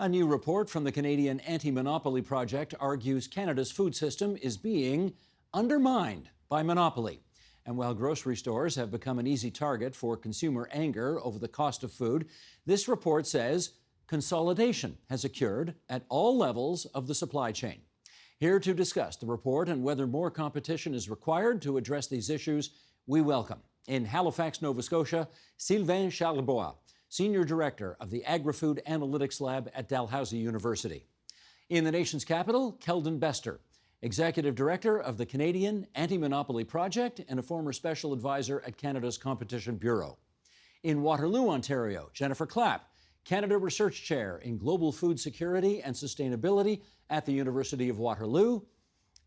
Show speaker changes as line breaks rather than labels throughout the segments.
A new report from the Canadian Anti-Monopoly Project argues Canada's food system is being undermined by monopoly. And while grocery stores have become an easy target for consumer anger over the cost of food, this report says consolidation has occurred at all levels of the supply chain. Here to discuss the report and whether more competition is required to address these issues, we welcome, in Halifax, Nova Scotia, Sylvain Charlebois, Senior Director of the Agri-Food Analytics Lab at Dalhousie University. In the nation's capital, Keldon Bester, Executive Director of the Canadian Anti-Monopoly Project and a former Special Advisor at Canada's Competition Bureau. In Waterloo, Ontario, Jennifer Clapp, Canada Research Chair in Global Food Security and Sustainability at the University of Waterloo.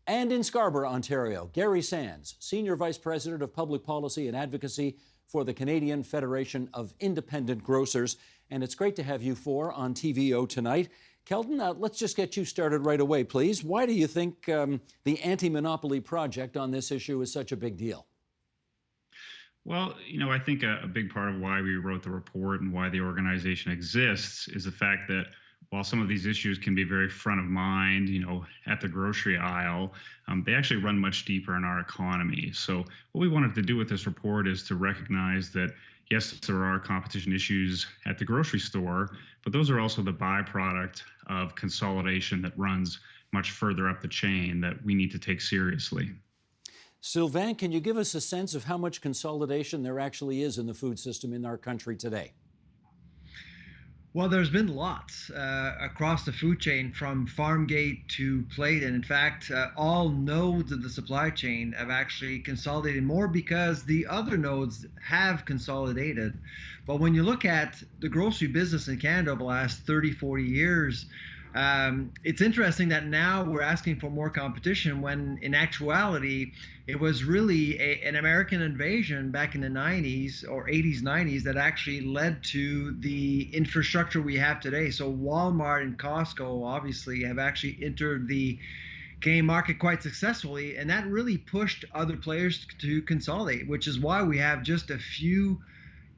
And in Scarborough, Ontario, Gary Sands, Senior Vice President of Public Policy and Advocacy for the Canadian Federation of Independent Grocers. And it's great to have you four on TVO tonight. Keldon, let's just get you started right away, please. Why do you think the Anti-Monopoly Project on this issue is such a big deal?
Well, I think a big part of why we wrote the report and why the organization exists is the fact that while some of these issues can be very front of mind, at the grocery aisle, they actually run much deeper in our economy. So what we wanted to do with this report is to recognize that, yes, there are competition issues at the grocery store, but those are also the byproduct of consolidation that runs much further up the chain that we need to take seriously.
Sylvain, can you give us a sense of how much consolidation there actually is in the food system in our country today?
Well, there's been lots across the food chain from farm gate to plate. And in fact, all nodes of the supply chain have actually consolidated more because the other nodes have consolidated. But when you look at the grocery business in Canada over the last 30, 40 years, it's interesting that now we're asking for more competition when in actuality, it was really an American invasion back in the 90s or 80s, 90s that actually led to the infrastructure we have today. So Walmart and Costco obviously have actually entered the Canadian market quite successfully, and that really pushed other players to consolidate, which is why we have just a few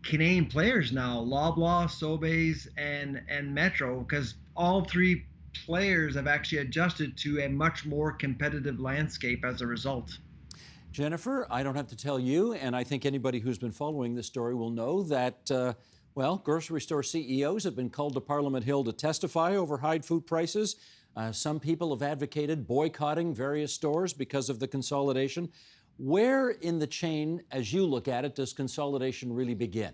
Canadian players now, Loblaw, Sobeys, and Metro, because all three players have actually adjusted to a much more competitive landscape as a result.
Jennifer, I don't have to tell you, and I think anybody who's been following this story will know that, grocery store CEOs have been called to Parliament Hill to testify over high food prices. Some people have advocated boycotting various stores because of the consolidation. Where in the chain, as you look at it, does consolidation really begin?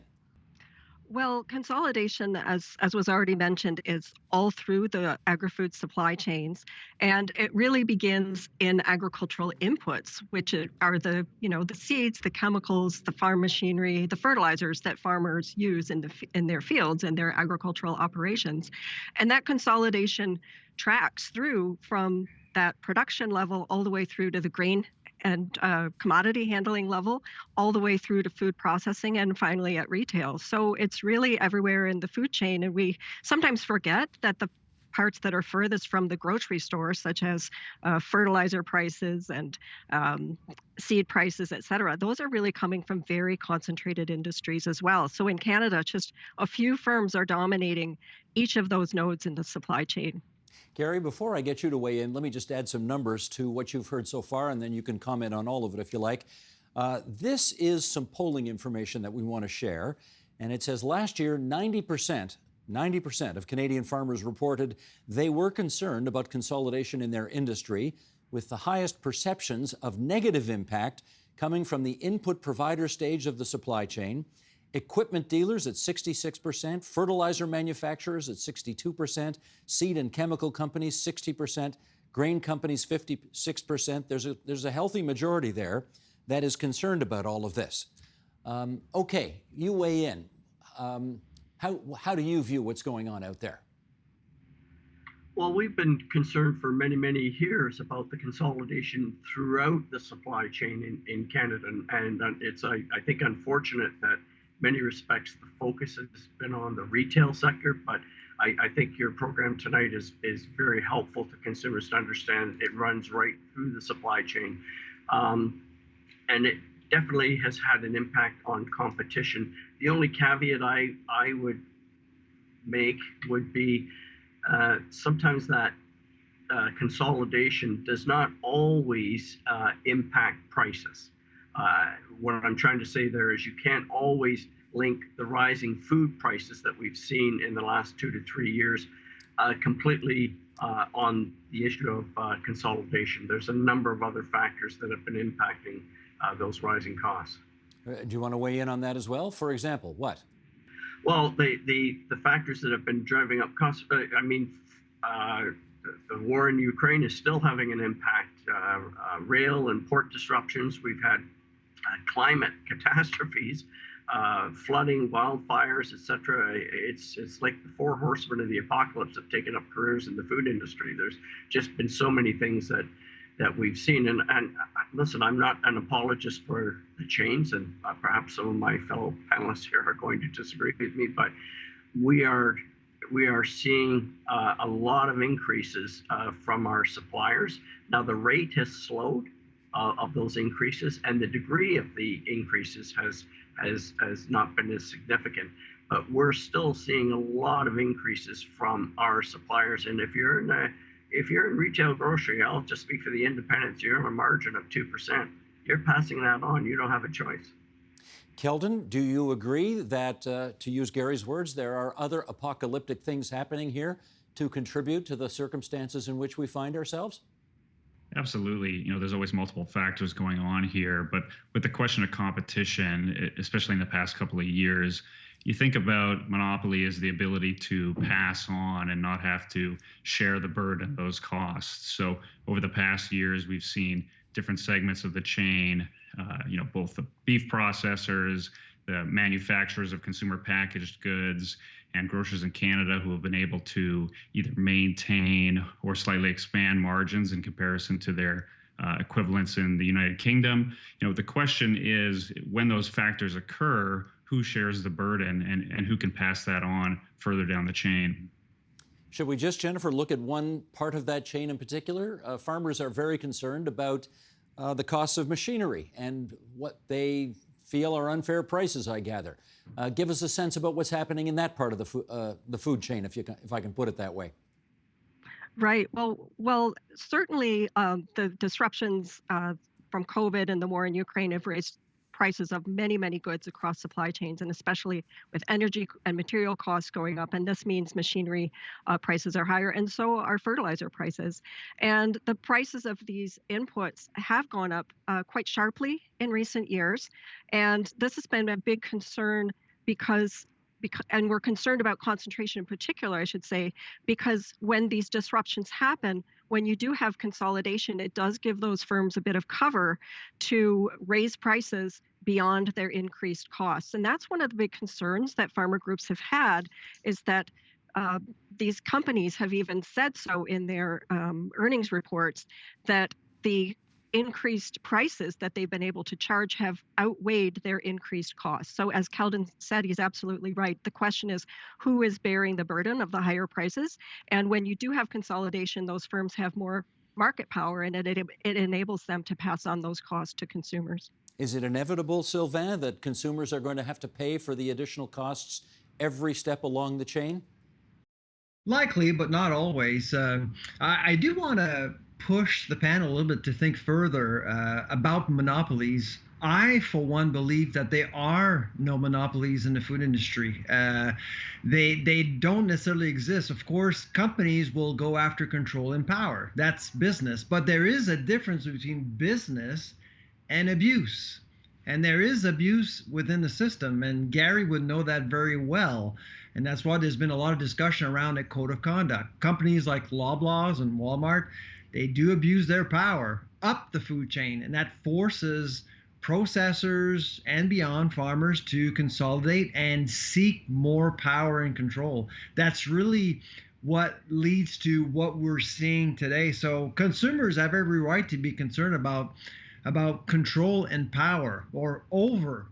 Well, consolidation, as was already mentioned, is all through the agri-food supply chains, and it really begins in agricultural inputs, which are the seeds, the chemicals, the farm machinery, the fertilizers that farmers use in their fields and their agricultural operations, and that consolidation tracks through from that production level all the way through to the grain and commodity handling level, all the way through to food processing and finally at retail. So it's really everywhere in the food chain. And we sometimes forget that the parts that are furthest from the grocery store, such as fertilizer prices and seed prices, et cetera, those are really coming from very concentrated industries as well. So in Canada, just a few firms are dominating each of those nodes in the supply chain.
Gary, before I get you to weigh in, let me just add some numbers to what you've heard so far, and then you can comment on all of it if you like. This is some polling information that we want to share, and it says last year 90% of Canadian farmers reported they were concerned about consolidation in their industry, with the highest perceptions of negative impact coming from the input provider stage of the supply chain. Equipment dealers at 66%, fertilizer manufacturers at 62%, seed and chemical companies 60%, grain companies 56%. There's a healthy majority there that is concerned about all of this. Okay, you weigh in. How do you view what's going on out there?
Well, we've been concerned for many, many years about the consolidation throughout the supply chain in Canada, and it's, I think, unfortunate that many respects the focus has been on the retail sector, but I think your program tonight is very helpful to consumers to understand it runs right through the supply chain. And it definitely has had an impact on competition. The only caveat I would make would be sometimes that consolidation does not always impact prices. What I'm trying to say there is you can't always link the rising food prices that we've seen in the last 2 to 3 years completely on the issue of consolidation. There's a number of other factors that have been impacting those rising costs.
Do you want to weigh in on that as well? For example, what?
Well, the factors that have been driving up costs, the war in Ukraine is still having an impact. Rail and port disruptions. We've had climate catastrophes, flooding, wildfires, etc. It's like the 4 horsemen of the apocalypse have taken up careers in the food industry. There's just been so many things that we've seen. And listen, I'm not an apologist for the chains, and perhaps some of my fellow panelists here are going to disagree with me, but we are seeing a lot of increases from our suppliers. Now, the rate has slowed of those increases, and the degree of the increases has not been as significant. But we're still seeing a lot of increases from our suppliers. And if you're in retail grocery, I'll just speak for the independents, you're on a margin of 2%. You're passing that on. You don't have a choice.
Keldon, do you agree that, to use Gary's words, there are other apocalyptic things happening here to contribute to the circumstances in which we find ourselves?
Absolutely. There's always multiple factors going on here, but with the question of competition, especially in the past couple of years, you think about monopoly as the ability to pass on and not have to share the burden of those costs. So over the past years, we've seen different segments of the chain, both the beef processors, the manufacturers of consumer packaged goods, and grocers in Canada who have been able to either maintain or slightly expand margins in comparison to their equivalents in the United Kingdom. The question is, when those factors occur, who shares the burden and who can pass that on further down the chain?
Should we just, Jennifer, look at one part of that chain in particular? Farmers are very concerned about the costs of machinery and what they feel are unfair prices, I gather. Give us a sense about what's happening in that part of the food chain, if I can put it that way.
Right. Well, certainly the disruptions from COVID and the war in Ukraine have raised prices of many, many goods across supply chains, and especially with energy and material costs going up. And this means machinery prices are higher, and so are fertilizer prices. And the prices of these inputs have gone up quite sharply in recent years. And this has been a big concern because and we're concerned about concentration in particular, I should say, because when these disruptions happen, when you do have consolidation, it does give those firms a bit of cover to raise prices beyond their increased costs. And that's one of the big concerns that farmer groups have had, is that these companies have even said so in their earnings reports, that the increased prices that they've been able to charge have outweighed their increased costs. So as Keldon said, he's absolutely right. The question is, who is bearing the burden of the higher prices? And when you do have consolidation, those firms have more market power, and it enables them to pass on those costs to consumers.
Is it inevitable, Sylvain, that consumers are going to have to pay for the additional costs every step along the chain?
Likely, but not always. I do want to push the panel a little bit to think further about monopolies. I, for one, believe that there are no monopolies in the food industry. They don't necessarily exist. Of course, companies will go after control and power. That's business. But there is a difference between business and abuse. And there is abuse within the system, and Gary would know that very well. And that's why there's been a lot of discussion around a code of conduct. Companies like Loblaws and Walmart, they do abuse their power up the food chain, and that forces processors and beyond farmers to consolidate and seek more power and control. That's really what leads to what we're seeing today. So consumers have every right to be concerned about control and power, or over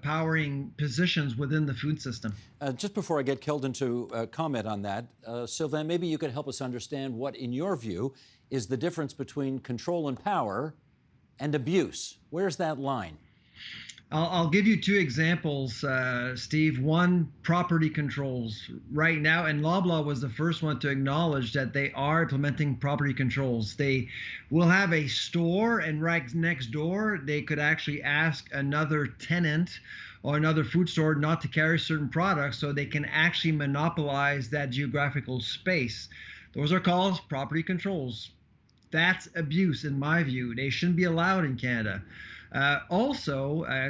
powering positions within the food system.
Just before I get Keldon to comment on that, Sylvain, maybe you could help us understand what, in your view, is the difference between control and power and abuse. Where's that line?
I'll give you two examples, Steve. One, property controls. Right now, and Loblaw was the first one to acknowledge that they are implementing property controls. They will have a store, and right next door, they could actually ask another tenant or another food store not to carry certain products so they can actually monopolize that geographical space. Those are called property controls. That's abuse, in my view. They shouldn't be allowed in Canada.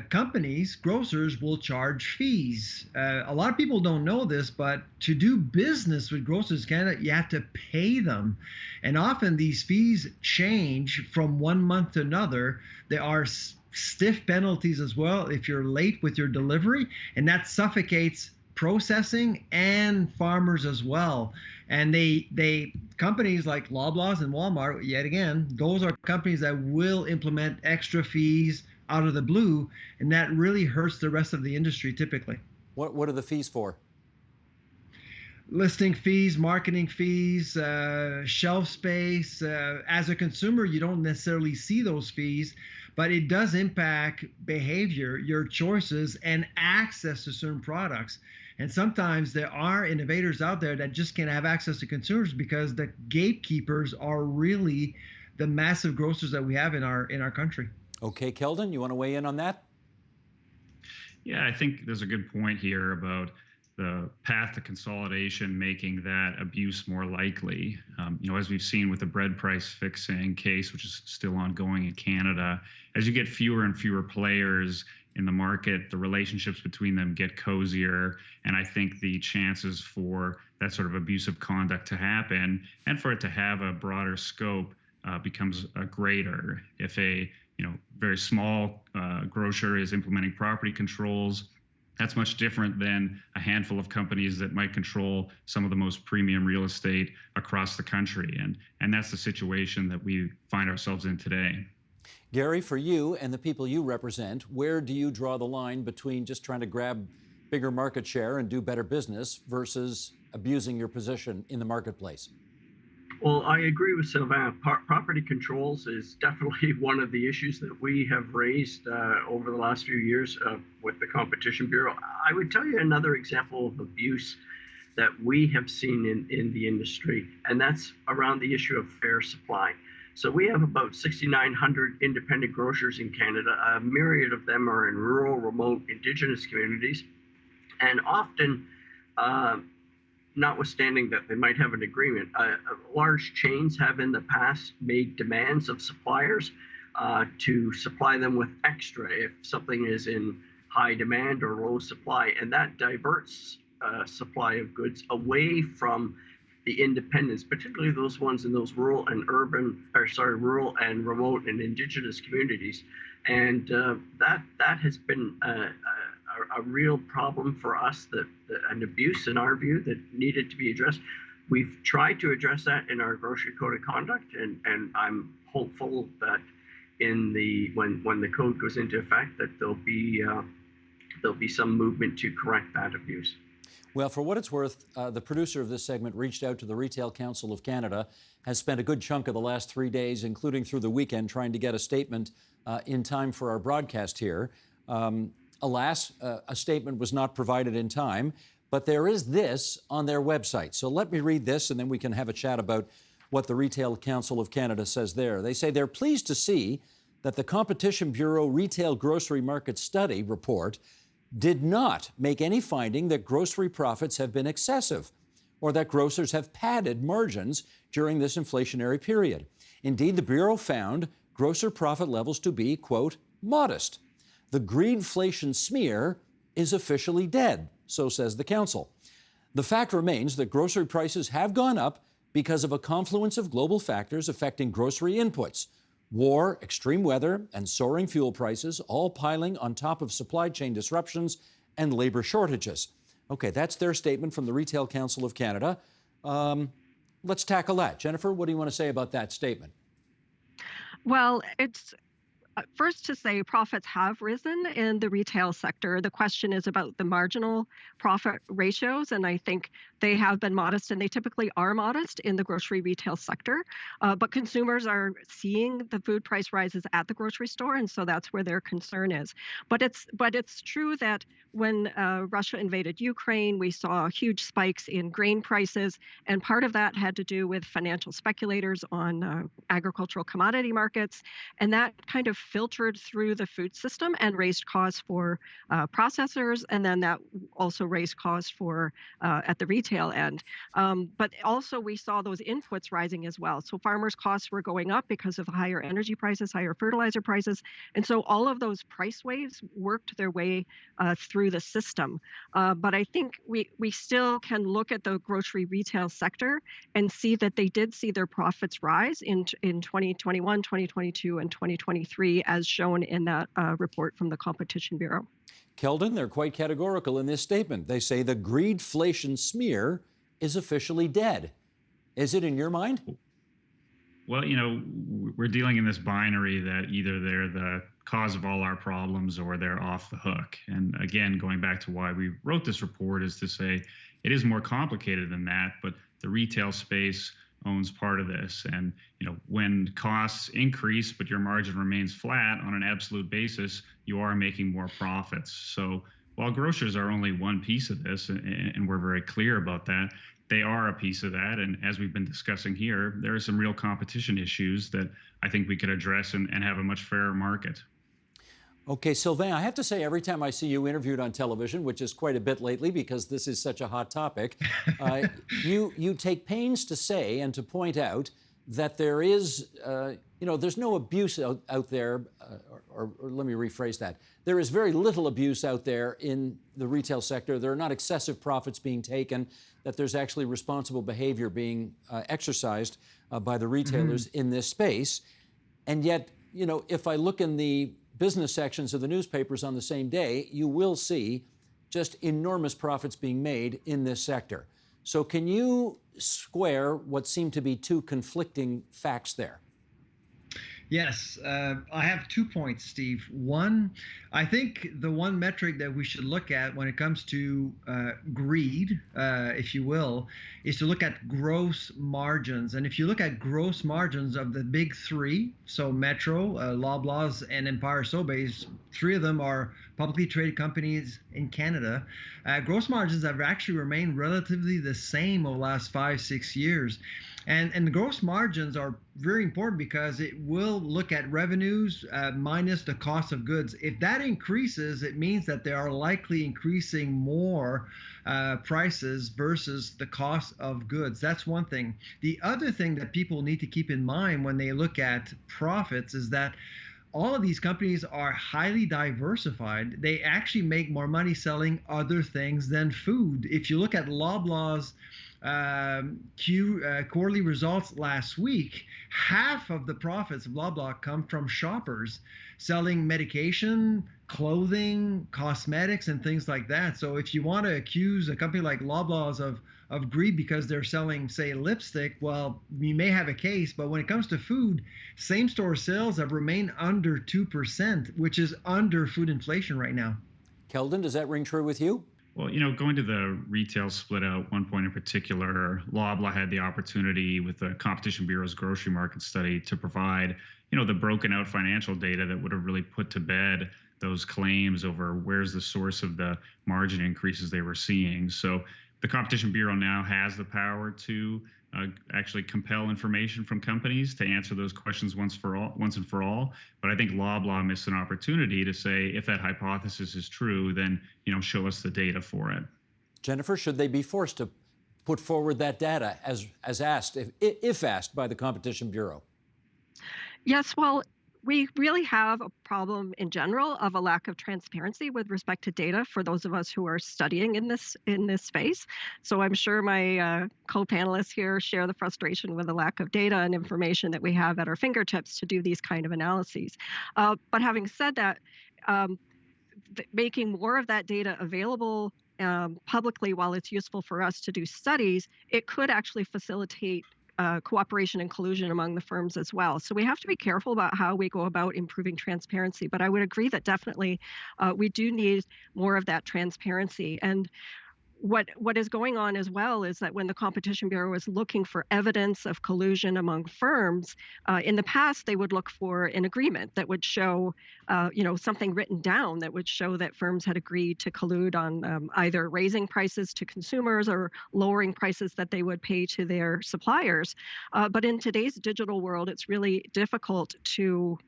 Companies, grocers will charge fees. A lot of people don't know this, but to do business with Grocers Canada, you have to pay them. And often these fees change from one month to another. There are stiff penalties as well if you're late with your delivery, and that suffocates processing and farmers as well. And they companies like Loblaws and Walmart, yet again, those are companies that will implement extra fees out of the blue, and that really hurts the rest of the industry typically.
What are the fees for?
Listing fees, marketing fees, shelf space. As a consumer, you don't necessarily see those fees, but it does impact behavior, your choices, and access to certain products. And sometimes there are innovators out there that just can't have access to consumers because the gatekeepers are really the massive grocers that we have in our country.
Okay, Keldon, you want to weigh in on that?
Yeah, I think there's a good point here about the path to consolidation making that abuse more likely. As we've seen with the bread price fixing case, which is still ongoing in Canada, as you get fewer and fewer players in the market, the relationships between them get cozier. And I think the chances for that sort of abusive conduct to happen and for it to have a broader scope becomes greater. If a very small grocer is implementing property controls, that's much different than a handful of companies that might control some of the most premium real estate across the country. And that's the situation that we find ourselves in today.
Gary, for you and the people you represent, where do you draw the line between just trying to grab bigger market share and do better business versus abusing your position in the marketplace?
Well, I agree with Sylvain. Property controls is definitely one of the issues that we have raised over the last few years with the Competition Bureau. I would tell you another example of abuse that we have seen in the industry, and that's around the issue of fair supply. So we have about 6,900 independent grocers in Canada. A myriad of them are in rural, remote, Indigenous communities, and often, notwithstanding that they might have an agreement, large chains have in the past made demands of suppliers to supply them with extra if something is in high demand or low supply, and that diverts supply of goods away from the independents, particularly those ones in those rural and remote and Indigenous communities, and that has been a real problem for us, an abuse in our view that needed to be addressed. We've tried to address that in our grocery code of conduct, and I'm hopeful that when the code goes into effect, that there'll be some movement to correct that abuse.
Well, for what it's worth, the producer of this segment reached out to the Retail Council of Canada, has spent a good chunk of the last 3 days, including through the weekend, trying to get a statement in time for our broadcast here. Alas, a statement was not provided in time, but there is this on their website. So let me read this, and then we can have a chat about what the Retail Council of Canada says there. They say they're pleased to see that the Competition Bureau Retail Grocery Market Study report did not make any finding that grocery profits have been excessive or that grocers have padded margins during this inflationary period. Indeed, the Bureau found grocer profit levels to be, quote, modest. The greedflation smear is officially dead, so says the council. The fact remains that grocery prices have gone up because of a confluence of global factors affecting grocery inputs. War, extreme weather, and soaring fuel prices, all piling on top of supply chain disruptions and labor shortages. Okay, that's their statement from the Retail Council of Canada. Let's tackle that. Jennifer, what do you want to say about that statement?
Well, it's First, to say profits have risen in the retail sector. The question is about the marginal profit ratios, and I think they have been modest, and they typically are modest in the grocery retail sector. But consumers are seeing the food price rises at the grocery store, and so that's where their concern is. But it's true that when Russia invaded Ukraine, we saw huge spikes in grain prices, and part of that had to do with financial speculators on agricultural commodity markets, and that kind of filtered through the food system and raised costs for processors, and then that also raised costs for at the retail end. But also we saw those inputs rising as well. So farmers' costs were going up because of higher energy prices, higher fertilizer prices, and so all of those price waves worked their way through the system. But I think we still can look at the grocery retail sector and see that they did see their profits rise in 2021, 2022, and 2023, as shown in that report from the Competition Bureau.
Keldon, they're quite categorical in this statement. They say the greedflation smear is officially dead. Is it in your mind?
Well, we're dealing in this binary that either they're the cause of all our problems or they're off the hook. And again, going back to why we wrote this report is to say it is more complicated than that, but the retail space owns part of this. And when costs increase but your margin remains flat on an absolute basis, you are making more profits. So while grocers are only one piece of this, and we're very clear about that, they are a piece of that. And as we've been discussing here, there are some real competition issues that I think we could address and have a much fairer market.
Okay, Sylvain, I have to say every time I see you interviewed on television, which is quite a bit lately because this is such a hot topic, you take pains to say and to point out that there is, there's no abuse out there, or let me rephrase that. There is very little abuse out there in the retail sector. There are not excessive profits being taken, that there's actually responsible behavior being exercised by the retailers in this space. And yet, if I look in the business sections of the newspapers on the same day, you will see just enormous profits being made in this sector. So can you square what seem to be two conflicting facts there?
Yes, I have 2 points, Steve. One, I think the one metric that we should look at when it comes to greed, if you will, is to look at gross margins. And if you look at gross margins of the big three, so Metro, Loblaws, and Empire Sobeys, three of them are publicly traded companies in Canada. Gross margins have actually remained relatively the same over the last 5-6 years. And the gross margins are very important because it will look at revenues minus the cost of goods. If that increases, it means that they are likely increasing more prices versus the cost of goods. That's one thing. The other thing that people need to keep in mind when they look at profits is that all of these companies are highly diversified. They actually make more money selling other things than food. If you look at Loblaw's quarterly results last week, half of the profits of Loblaw come from shoppers selling medication, clothing, cosmetics, and things like that. So if you want to accuse a company like Loblaw's of greed because they're selling, say, lipstick, well, you may have a case. But when it comes to food, same-store sales have remained under 2%, which is under food inflation right now.
Keldon, does that ring true with you?
Well, going to the retail split out, one point in particular, Loblaw had the opportunity with the Competition Bureau's grocery market study to provide, the broken out financial data that would have really put to bed those claims over where's the source of the margin increases they were seeing. So the Competition Bureau now has the power to actually compel information from companies to answer those questions once and for all. But I think Loblaw missed an opportunity to say, if that hypothesis is true, then show us the data for it.
Jennifer, should they be forced to put forward that data as asked, if asked by the Competition Bureau?
Yes, well, we really have a problem in general of a lack of transparency with respect to data for those of us who are studying in this space. So I'm sure my co-panelists here share the frustration with the lack of data and information that we have at our fingertips to do these kind of analyses. But having said that, making more of that data available publicly, while it's useful for us to do studies, it could actually facilitate cooperation and collusion among the firms as well. So we have to be careful about how we go about improving transparency. But I would agree that definitely we do need more of that transparency. And what is going on as well is that when the Competition Bureau is looking for evidence of collusion among firms, in the past they would look for an agreement that would show, something written down that would show that firms had agreed to collude on either raising prices to consumers or lowering prices that they would pay to their suppliers. But in today's digital world, it's really difficult to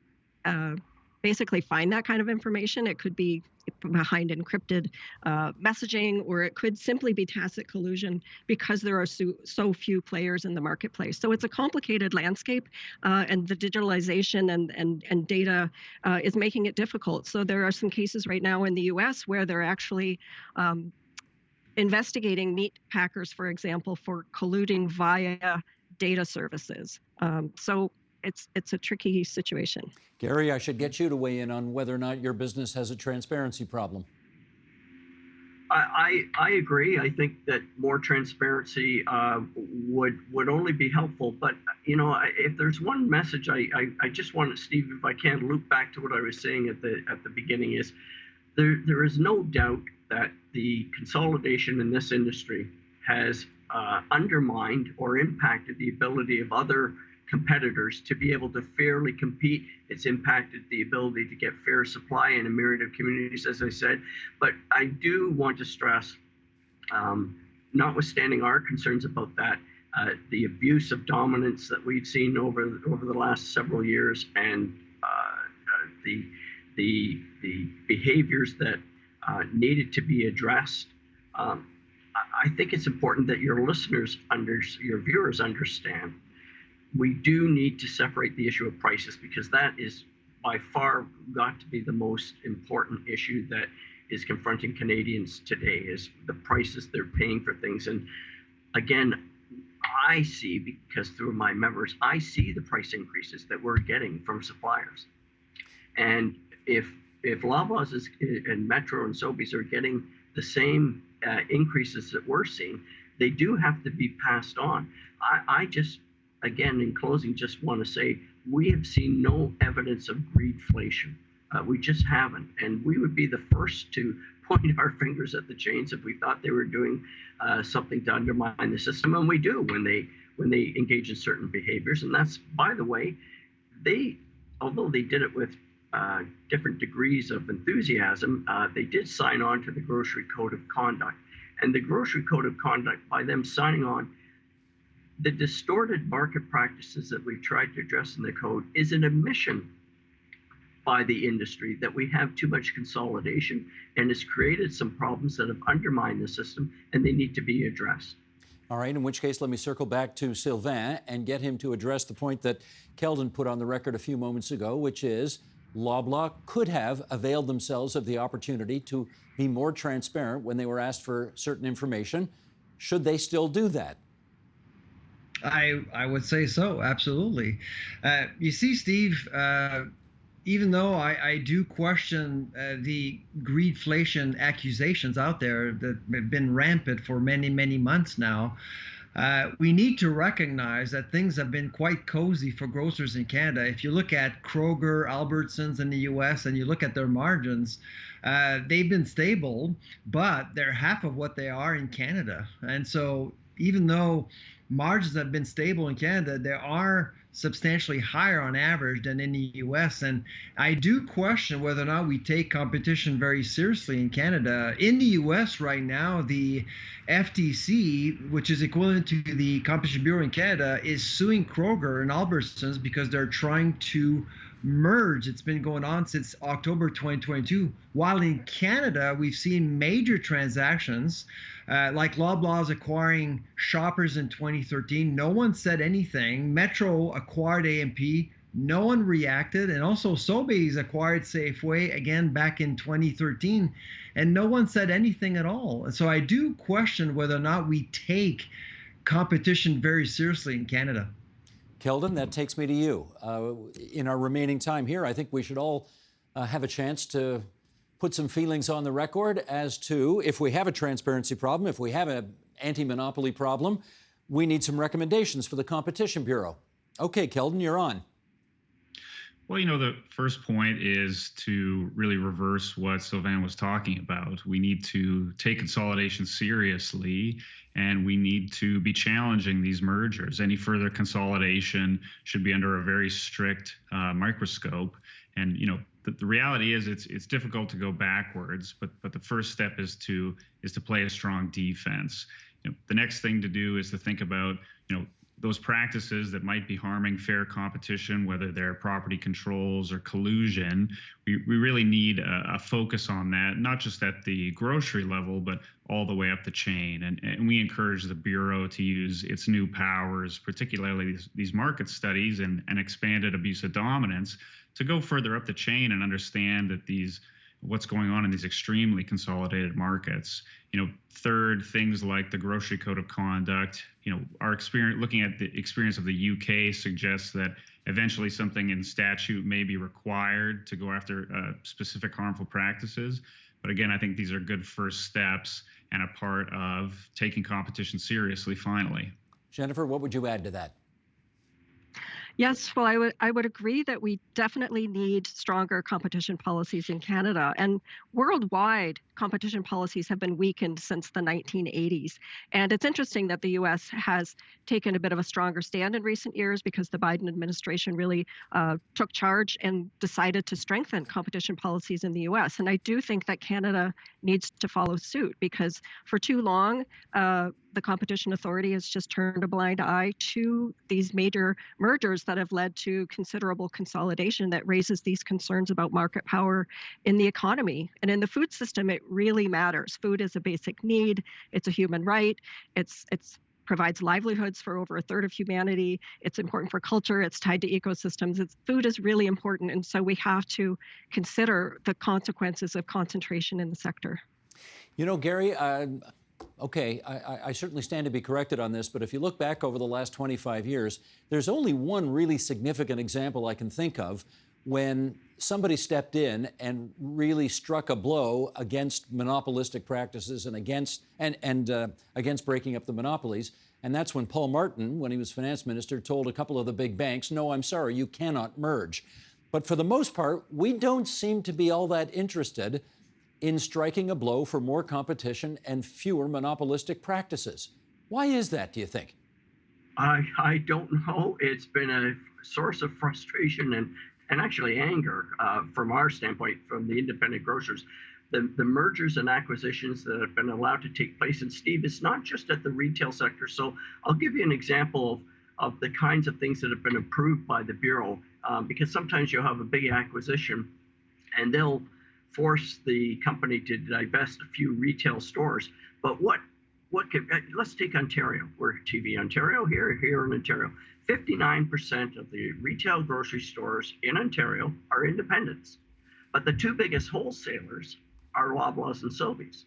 basically find that kind of information. It could be behind encrypted messaging, or it could simply be tacit collusion because there are so few players in the marketplace. So it's a complicated landscape, and the digitalization and data is making it difficult. So there are some cases right now in the US where they're actually investigating meat packers, for example, for colluding via data services. So it's a tricky situation.
Gary, I should get you to weigh in on whether or not your business has a transparency problem.
I agree. I think that more transparency would only be helpful. But if there's one message I just want to, Steve, if I can loop back to what I was saying at the beginning, is there is no doubt that the consolidation in this industry has undermined or impacted the ability of other competitors to be able to fairly compete. It's impacted the ability to get fair supply in a myriad of communities, as I said. But I do want to stress, notwithstanding our concerns about that, the abuse of dominance that we've seen over the last several years, and the behaviors that needed to be addressed. I think it's important that your viewers understand. We do need to separate the issue of prices, because that is by far got to be the most important issue that is confronting Canadians today, is the prices they're paying for things. And again, I see, because through my members, I see the price increases that we're getting from suppliers. And if Loblaws and Metro and Sobeys are getting the same increases that we're seeing, they do have to be passed on. I just, again, in closing, just want to say we have seen no evidence of greedflation. We just haven't. And we would be the first to point our fingers at the chains if we thought they were doing something to undermine the system. And we do when they engage in certain behaviors. And that's, by the way, although they did it with different degrees of enthusiasm, they did sign on to the Grocery Code of Conduct. And the Grocery Code of Conduct, by them signing on, the distorted market practices that we've tried to address in the code is an admission by the industry that we have too much consolidation, and has created some problems that have undermined the system, and they need to be addressed.
All right, in which case, let me circle back to Sylvain and get him to address the point that Keldon put on the record a few moments ago, which is Loblaw could have availed themselves of the opportunity to be more transparent when they were asked for certain information. Should they still do that?
I would say so, absolutely. You see, Steve, even though I do question the greedflation accusations out there that have been rampant for many, many months now, we need to recognize that things have been quite cozy for grocers in Canada. If you look at Kroger, Albertsons in the US, and you look at their margins, they've been stable, but they're half of what they are in Canada. And so even though margins have been stable in Canada, they are substantially higher on average than in the US. And I do question whether or not we take competition very seriously in Canada. In the US right now, the FTC, which is equivalent to the Competition Bureau in Canada, is suing Kroger and Albertsons because they're trying to merge. It's been going on since October 2022. While in Canada, we've seen major transactions like Loblaws acquiring Shoppers in 2013. No one said anything. Metro acquired A&P. No one reacted. And also Sobeys acquired Safeway again back in 2013. And no one said anything at all. And so I do question whether or not we take competition very seriously in Canada.
Keldon, that takes me to you. In our remaining time here, I think we should all have a chance to put some feelings on the record as to if we have a transparency problem, if we have an anti-monopoly problem, we need some recommendations for the Competition Bureau. Okay, Keldon, you're on.
Well, the first point is to really reverse what Sylvain was talking about. We need to take consolidation seriously, and we need to be challenging these mergers. Any further consolidation should be under a very strict microscope. And the reality is it's difficult to go backwards, but the first step is to play a strong defense. The next thing to do is to think about those practices that might be harming fair competition, whether they're property controls or collusion. We really need a focus on that, not just at the grocery level, but all the way up the chain. And we encourage the Bureau to use its new powers, particularly these market studies and expanded abusive dominance, to go further up the chain and understand that what's going on in these extremely consolidated markets. Third, things like the Grocery Code of Conduct. Our experience, looking at the experience of the UK, suggests that eventually something in statute may be required to go after specific harmful practices. But again, I think these are good first steps and a part of taking competition seriously, finally.
Jennifer, what would you add to that?
Yes, well, I would agree that we definitely need stronger competition policies in Canada. And worldwide, competition policies have been weakened since the 1980s. And it's interesting that the U.S. has taken a bit of a stronger stand in recent years because the Biden administration really took charge and decided to strengthen competition policies in the U.S. And I do think that Canada needs to follow suit because for too long, the Competition Authority has just turned a blind eye to these major mergers that have led to considerable consolidation that raises these concerns about market power in the economy. And in the food system, it really matters. Food is a basic need. It's a human right. It's provides livelihoods for over a third of humanity. It's important for culture. It's tied to ecosystems. Food is really important. And so we have to consider the consequences of concentration in the sector.
Gary, okay, I certainly stand to be corrected on this, but if you look back over the last 25 years, there's only one really significant example I can think of when somebody stepped in and really struck a blow against monopolistic practices and against breaking up the monopolies. And that's when Paul Martin, when he was finance minister, told a couple of the big banks, no, I'm sorry, you cannot merge. But for the most part, we don't seem to be all that interested in striking a blow for more competition and fewer monopolistic practices. Why is that, do you think?
I don't know. It's been a source of frustration and actually anger from our standpoint, from the independent grocers. The mergers and acquisitions that have been allowed to take place, and Steve, it's not just at the retail sector. So I'll give you an example of the kinds of things that have been approved by the Bureau, because sometimes you'll have a big acquisition and they'll force the company to divest a few retail stores. But let's take Ontario. We're TV Ontario here in Ontario. 59% of the retail grocery stores in Ontario are independents. But the two biggest wholesalers are Loblaws and Sobeys.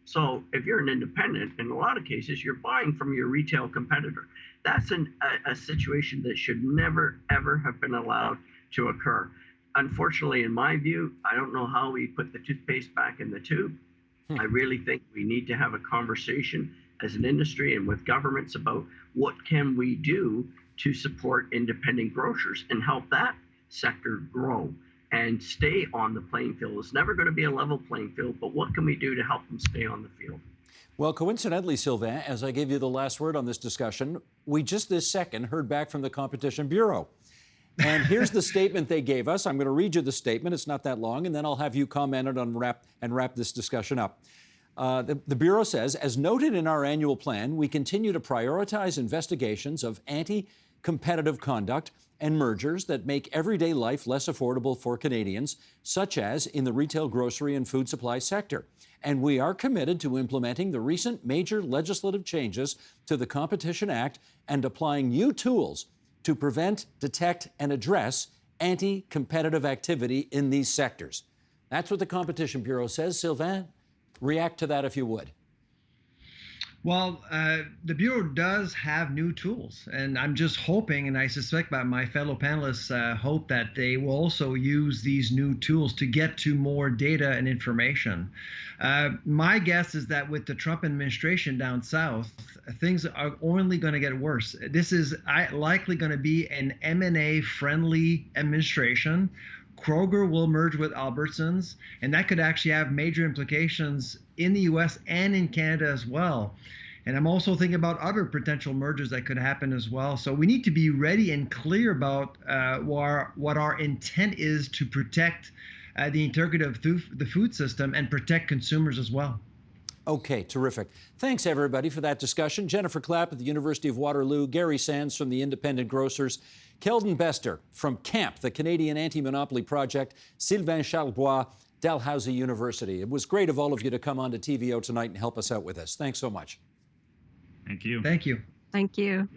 So if you're an independent, in a lot of cases, you're buying from your retail competitor. That's a situation that should never, ever have been allowed to occur. Unfortunately, in my view, I don't know how we put the toothpaste back in the tube. I really think we need to have a conversation as an industry and with governments about what can we do to support independent grocers and help that sector grow and stay on the playing field. It's never going to be a level playing field, but what can we do to help them stay on the field?
Well, coincidentally, Sylvain, as I gave you the last word on this discussion, we just this second heard back from the Competition Bureau. And here's the statement they gave us. I'm going to read you the statement. It's not that long, and then I'll have you comment on wrap this discussion up. The Bureau says, as noted in our annual plan, we continue to prioritize investigations of anti-competitive conduct and mergers that make everyday life less affordable for Canadians, such as in the retail, grocery, and food supply sector. And we are committed to implementing the recent major legislative changes to the Competition Act and applying new tools to prevent, detect, and address anti-competitive activity in these sectors. That's what the Competition Bureau says. Sylvain, react to that if you would.
Well, the Bureau does have new tools, and I'm just hoping, and I suspect that my fellow panelists hope that they will also use these new tools to get to more data and information. My guess is that with the Trump administration down south, things are only going to get worse. This is likely going to be an M&A friendly administration. Kroger will merge with Albertsons, and that could actually have major implications in the US and in Canada as well. And I'm also thinking about other potential mergers that could happen as well. So we need to be ready and clear about what our intent is to protect the integrity of the food system and protect consumers as well.
Okay, terrific. Thanks, everybody, for that discussion. Jennifer Clapp at the University of Waterloo, Gary Sands from the Independent Grocers, Keldon Bester from CAMP, the Canadian Anti-Monopoly Project, Sylvain Charlebois, Dalhousie University. It was great of all of you to come on to TVO tonight and help us out with this. Thanks so much.
Thank you.
Thank you.
Thank you.